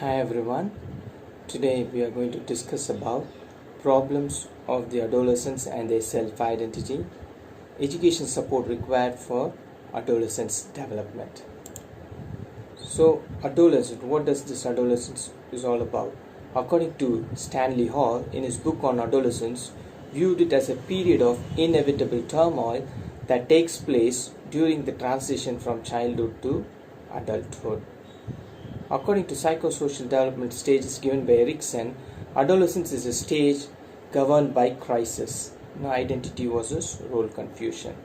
Hi everyone. Today we are going to discuss about problems of the adolescents and their self-identity, education support required for adolescents development. So adolescent, what does this adolescence is all about? According to Stanley Hall in his book on adolescence, viewed it as a period of inevitable turmoil that takes place during the transition from childhood to adulthood. According to psychosocial development stages given by Erikson, adolescence is a stage governed by crisis, identity versus role confusion.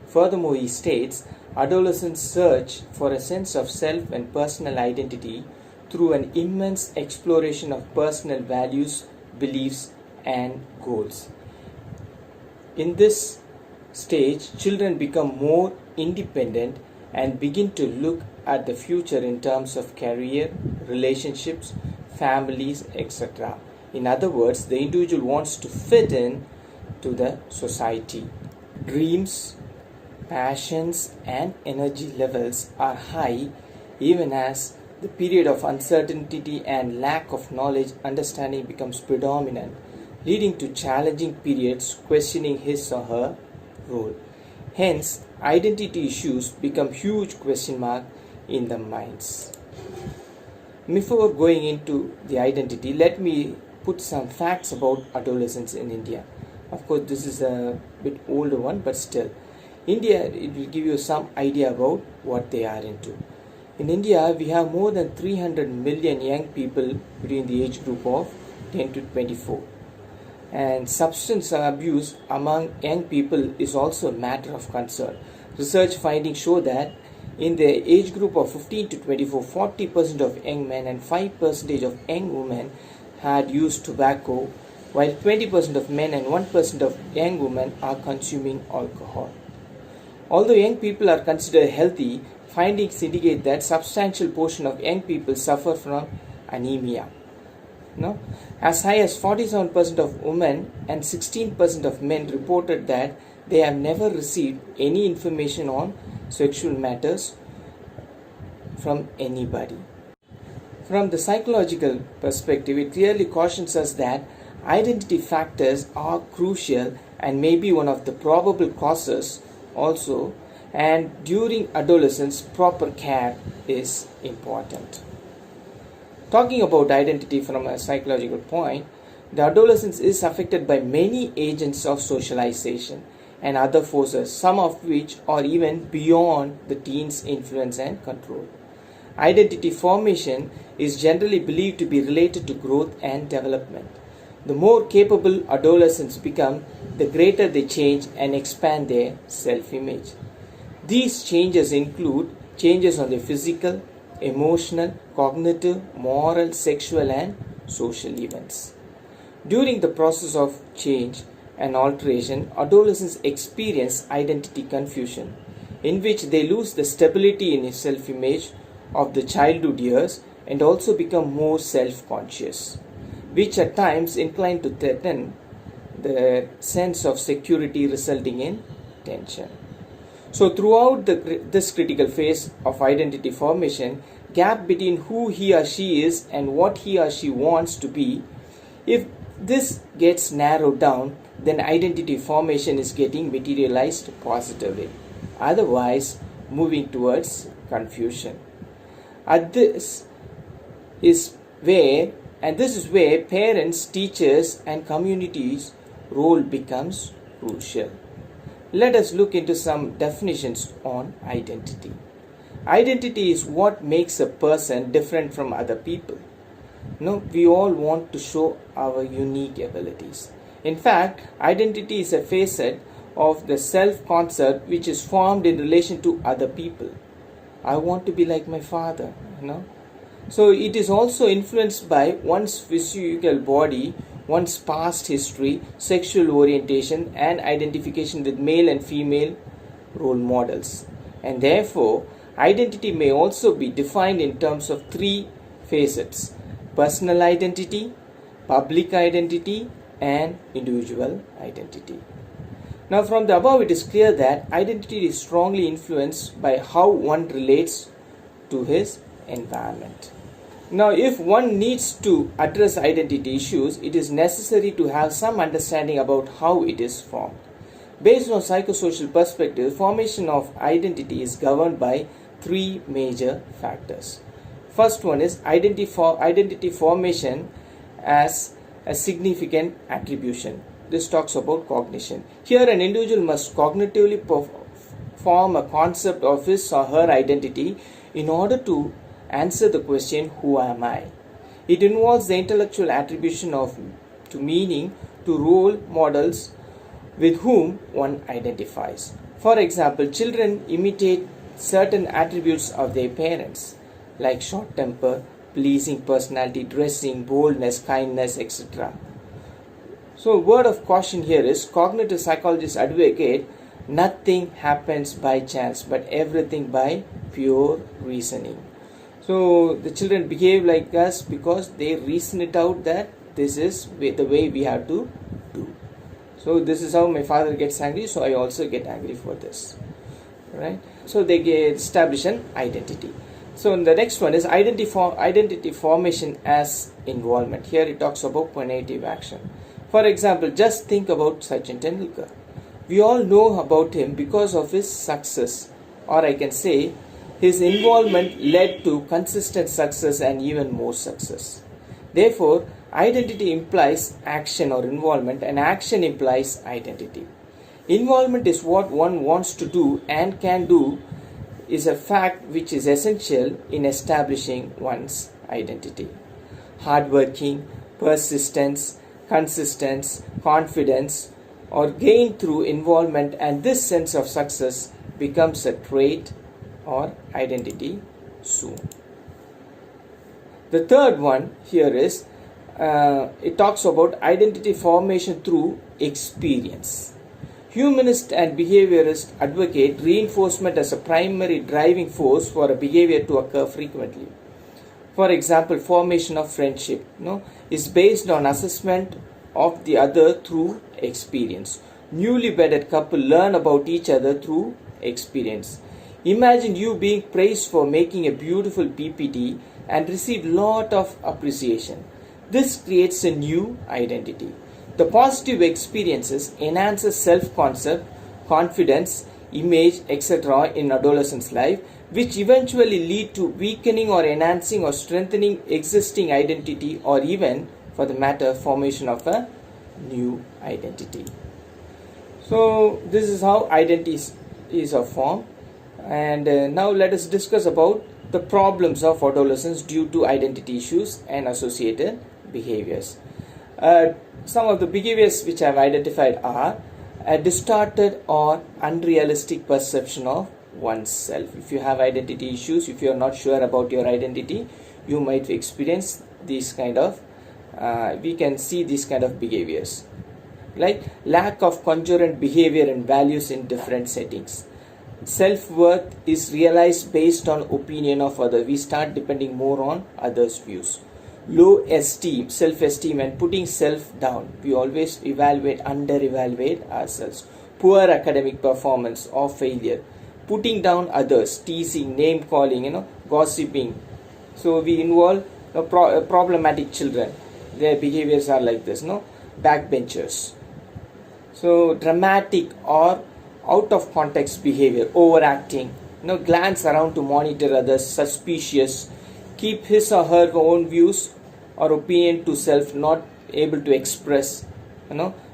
Furthermore, he states, adolescents search for a sense of self and personal identity through an immense exploration of personal values, beliefs, and goals. In this stage, children become more independent and begin to look at the future in terms of career, relationships, families, etc. In other words, the individual wants to fit in to the society. Dreams, passions, and energy levels are high even as the period of uncertainty and lack of knowledge understanding becomes predominant, leading to challenging periods questioning his or her role. Hence, identity issues become huge question mark in the minds. Before going into the identity, let me put some facts about adolescence in India. Of course, this is a bit older one, but still. India, it will give you some idea about what they are into. In India, we have more than 300 million young people between the age group of 10 to 24. And substance abuse among young people is also a matter of concern. Research findings show that in the age group of 15 to 24, 40% of young men and 5% of young women had used tobacco, while 20% of men and 1% of young women are consuming alcohol. Although young people are considered healthy, findings indicate that substantial portion of young people suffer from anemia. As high as 47% of women and 16% of men reported that they have never received any information on sexual matters from anybody. From the psychological perspective, it clearly cautions us that identity factors are crucial and may be one of the probable causes also, and during adolescence, proper care is important. Talking about identity from a psychological point, the adolescence is affected by many agents of socialization and other forces, some of which are even beyond the teen's influence and control. Identity formation is generally believed to be related to growth and development. The more capable adolescents become, the greater they change and expand their self-image. These changes include changes on the physical, emotional, cognitive, moral, sexual, and social events. During the process of change and alteration, adolescents experience identity confusion, in which they lose the stability in self-image of the childhood years and also become more self-conscious, which at times incline to threaten the sense of security, resulting in tension. So throughout this critical phase of identity formation, gap between who he or she is and what he or she wants to be, if this gets narrowed down, then identity formation is getting materialized positively. Otherwise, moving towards confusion. This is where parents, teachers, and communities' role becomes crucial. Let us look into some definitions on identity. Identity is what makes a person different from other people. We all want to show our unique abilities. In fact, identity is a facet of the self-concept which is formed in relation to other people. I want to be like my father, So it is also influenced by one's physical body, one's past history, sexual orientation, and identification with male and female role models. And therefore, identity may also be defined in terms of three facets: personal identity, public identity, and individual identity. Now, from the above, it is clear that identity is strongly influenced by how one relates to his environment. Now, if one needs to address identity issues, it is necessary to have some understanding about how it is formed. Based on psychosocial perspective, formation of identity is governed by three major factors. First one is identity formation as a significant attribution. This talks about cognition. Here, an individual must cognitively form a concept of his or her identity in order to answer the question, who am I? It involves the intellectual attribution to meaning to role models with whom one identifies. For example, children imitate certain attributes of their parents, like short temper, pleasing personality, dressing, boldness, kindness, etc. So, word of caution here is cognitive psychologists advocate nothing happens by chance, but everything by pure reasoning. So, the children behave like us because they reason it out that this is the way we have to do. So, this is how my father gets angry, so I also get angry for this. Right? So, they establish an identity. So, the next one is identity formation as involvement. Here it talks about cognitive action. For example, just think about Sachin Tendulkar. We all know about him because of his success, or I can say his involvement led to consistent success and even more success. Therefore, identity implies action or involvement, and action implies identity. Involvement is what one wants to do and can do, is a fact which is essential in establishing one's identity. Hardworking, persistence, consistence, confidence are gained through involvement, and this sense of success becomes a trait or identity soon. The third one here is it talks about identity formation through experience. Humanists and behaviorists advocate reinforcement as a primary driving force for a behavior to occur frequently. For example, formation of friendship is based on assessment of the other through experience. Newly wedded couple learn about each other through experience. Imagine you being praised for making a beautiful PPT and receive lot of appreciation. This creates a new identity. The positive experiences enhances self-concept, confidence, image, etc. in adolescent's life, which eventually lead to weakening or enhancing or strengthening existing identity, or even, for the matter, formation of a new identity. So, this is how identities are formed. And now let us discuss about the problems of adolescence due to identity issues and associated behaviors. Some of the behaviors which I have identified are a distorted or unrealistic perception of oneself. If you have identity issues, if you are not sure about your identity, you might experience these kind of we can see these kind of behaviors, like lack of congruent behavior and values in different settings. Self-worth is realized based on opinion of others. We start depending more on others' views. Low esteem, self-esteem, and putting self down. We always under-evaluate ourselves. Poor academic performance or failure. Putting down others, teasing, name-calling, gossiping. So we involve problematic children. Their behaviors are like this, backbenchers. So dramatic or out of context behavior, overacting, glance around to monitor others, suspicious, keep his or her own views or opinion to self, not able to express,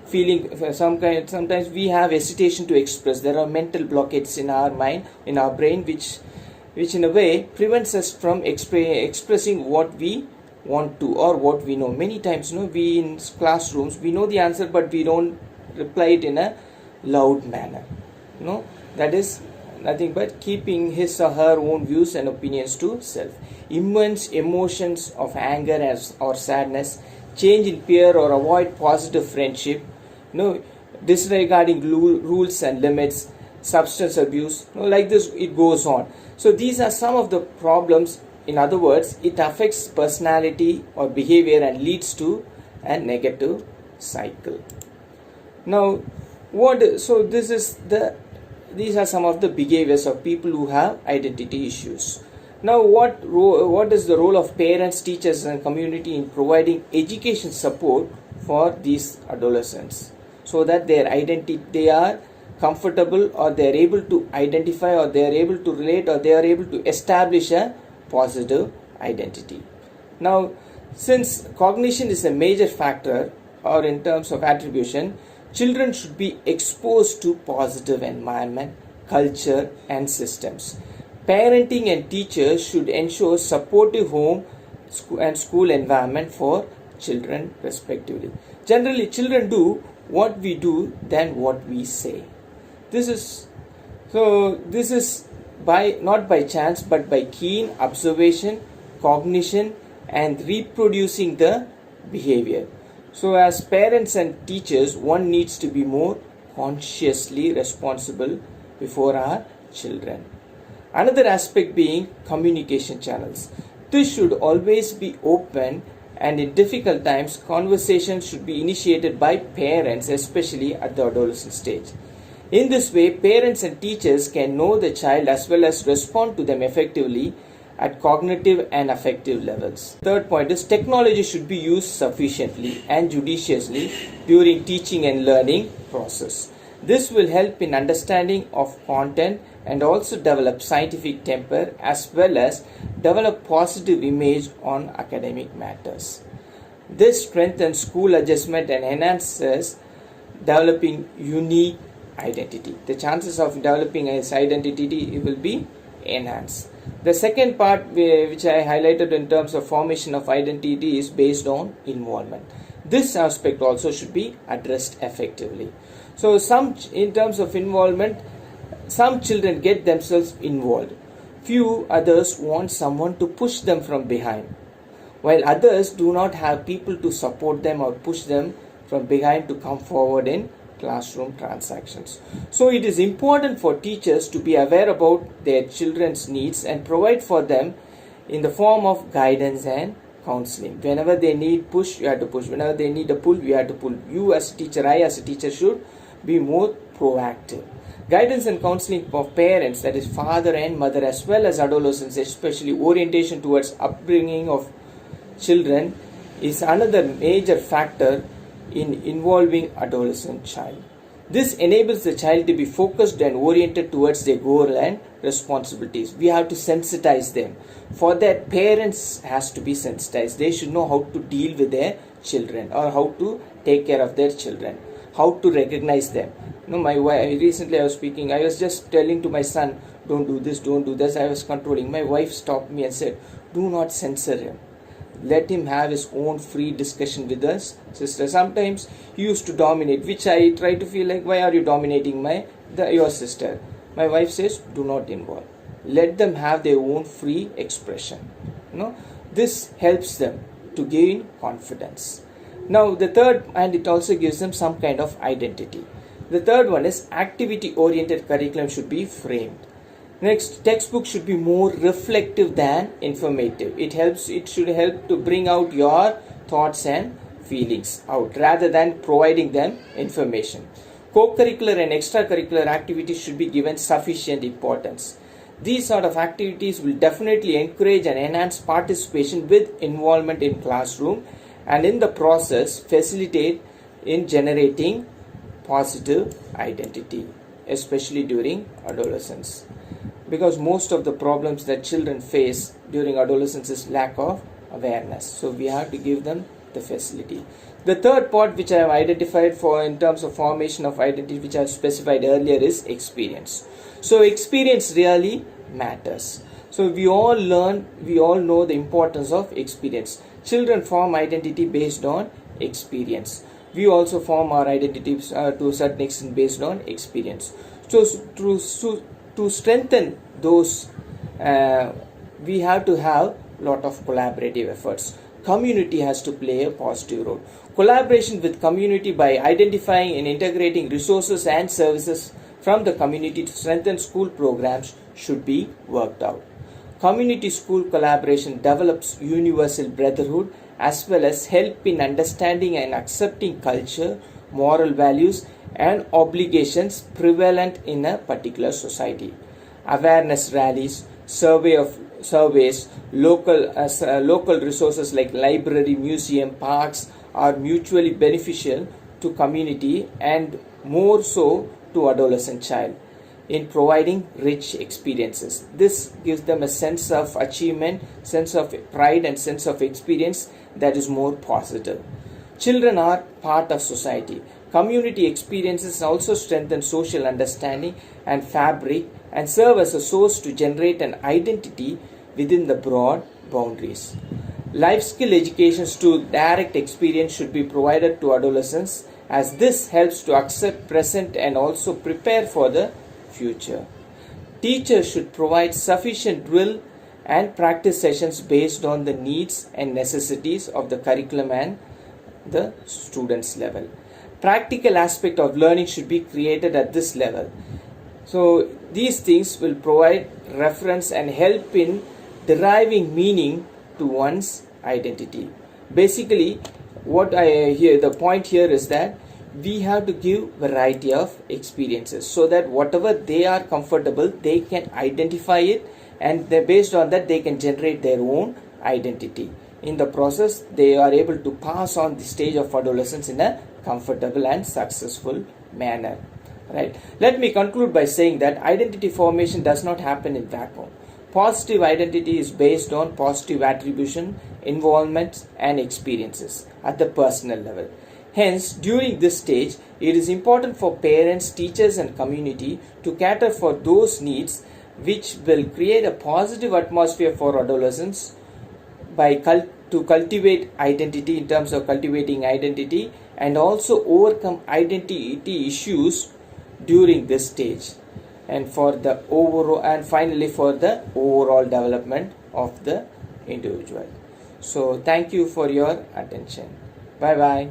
feeling sometimes we have hesitation to express. There are mental blockades in our mind, in our brain, which in a way prevents us from expressing what we want to or what we know. Many times, we in classrooms, we know the answer, but we don't reply it in a loud manner. That is nothing but keeping his or her own views and opinions to self. Immense emotions of anger or sadness, change in peer or avoid positive friendship, disregarding rules and limits, substance abuse, like this it goes on. So these are some of the problems. In other words, it affects personality or behavior and leads to a negative cycle. Now, these are some of the behaviors of people who have identity issues. Now, what is the role of parents, teachers, and community in providing education support for these adolescents, so that they are comfortable, or they are able to identify, or they are able to relate, or they are able to establish a positive identity. Now, since cognition is a major factor, or in terms of attribution, children should be exposed to positive environment, culture, and systems. Parenting and teachers should ensure supportive home and school environment for children respectively. Generally, children do what we do than what we say. This is not by chance, but by keen observation, cognition, and reproducing the behavior. So as parents and teachers, one needs to be more consciously responsible before our children. Another aspect being communication channels. This should always be open, and in difficult times, conversations should be initiated by parents, especially at the adolescent stage. In this way, parents and teachers can know the child as well as respond to them effectively at cognitive and affective levels. Third point is technology should be used sufficiently and judiciously during teaching and learning process. This will help in understanding of content and also develop scientific temper, as well as develop positive image on academic matters. This strengthens school adjustment and enhances developing unique identity. The chances of developing his identity will be enhanced. The second part which I highlighted in terms of formation of identity is based on involvement. This aspect also should be addressed effectively. So in terms of involvement, some children get themselves involved. Few others want someone to push them from behind, while others do not have people to support them or push them from behind to come forward in classroom transactions. So it is important for teachers to be aware about their children's needs and provide for them in the form of guidance and counseling. Whenever they need push, you have to push. Whenever they need a pull, you have to pull. You as a teacher, I as a teacher should be more proactive. Guidance and counseling for parents, that is father and mother, as well as adolescents, especially orientation towards upbringing of children, is another major factor in involving adolescent child. This enables the child to be focused and oriented towards their goal and responsibilities. We have to sensitize them. For that, parents has to be sensitized. They should know how to deal with their children, or how to take care of their children, how to recognize them. My wife, recently I was speaking, I was just telling to my son, don't do this, don't do this. I was controlling. My wife stopped me and said, do not censor him. Let him have his own free discussion with us sister. Sometimes he used to dominate, which I try to feel like, why are you dominating your sister? My wife says, do not involve. Let them have their own free expression. This helps them to gain confidence. Now the third, and it also gives them some kind of identity. The third one is activity-oriented curriculum should be framed. Next, textbook should be more reflective than informative. It should help to bring out your thoughts and feelings out rather than providing them information. Co-curricular and extracurricular activities should be given sufficient importance. These sort of activities will definitely encourage and enhance participation with involvement in classroom, and in the process facilitate in generating positive identity, especially during adolescence. Because most of the problems that children face during adolescence is lack of awareness. So we have to give them the facility. The third part which I have identified for in terms of formation of identity, which I have specified earlier, is experience. So experience really matters. So we all know the importance of experience. Children form identity based on experience. We also form our identities to a certain extent based on experience. So to strengthen those, we have to have a lot of collaborative efforts. Community has to play a positive role. Collaboration with community by identifying and integrating resources and services from the community to strengthen school programs should be worked out. Community school collaboration develops universal brotherhood as well as help in understanding and accepting culture, moral values and obligations prevalent in a particular society. Awareness rallies, survey surveys, local resources like library, museum, parks are mutually beneficial to community and more so to adolescent child in providing rich experiences. This gives them a sense of achievement, sense of pride, and sense of experience that is more positive. Children are part of society. Community experiences also strengthen social understanding and fabric and serve as a source to generate an identity within the broad boundaries. Life skill education through direct experience should be provided to adolescents, as this helps to accept present and also prepare for the future. Teachers should provide sufficient drill and practice sessions based on the needs and necessities of the curriculum and the students level. Practical aspect of learning should be created at this level. So these things will provide reference and help in deriving meaning to one's identity. Basically, the point here is that we have to give variety of experiences so that whatever they are comfortable, they can identify it, and based on that they can generate their own identity. In the process, they are able to pass on the stage of adolescence in a comfortable and successful manner. Right? Let me conclude by saying that identity formation does not happen in vacuum. Positive identity is based on positive attribution, involvement, and experiences at the personal level. Hence, during this stage, it is important for parents, teachers, and community to cater for those needs which will create a positive atmosphere for adolescents to cultivate identity, in terms of cultivating identity, and also overcome identity issues during this stage, and finally for the overall development of the individual. So thank you for your attention. Bye bye.